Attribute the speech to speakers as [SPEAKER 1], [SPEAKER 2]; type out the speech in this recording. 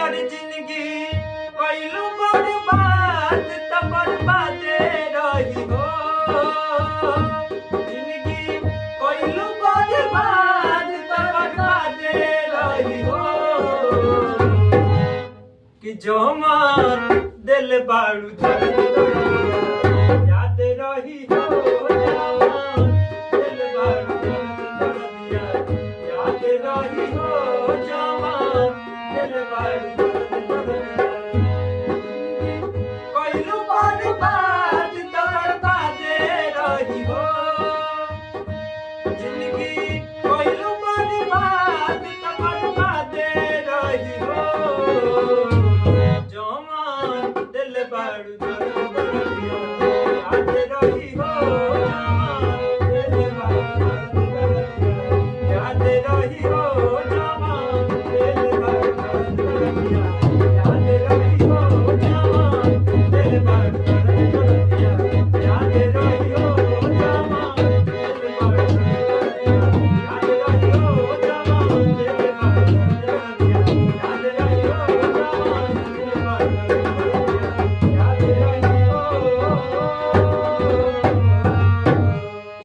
[SPEAKER 1] यार जिंदगी कइलू बर्बाद त बर्बादे रही हो। जिंदगी कइलू बर्बाद त बर्बादे रही हो। कि जो मान दिल बाड़ू याद रही हो। जवान दिल बाड़ू याद रही हो। जवान दिल बाड़ू कइलू बर्बाद त बर्बादे रही हो। जिंदगी कइलू बर्बाद त बर्बादे रही हो। जवान दिल बाड़ू याद रही हो। जवान दिल बाड़ू याद रही हो। जवान दिल बाड़ू याद रही हो। जवान दिल बाड़ू याद रही हो। जवान दिल बाड़ू याद रही हो। जवान दिल बाड़ू याद रही हो। जवान दिल बाड़ू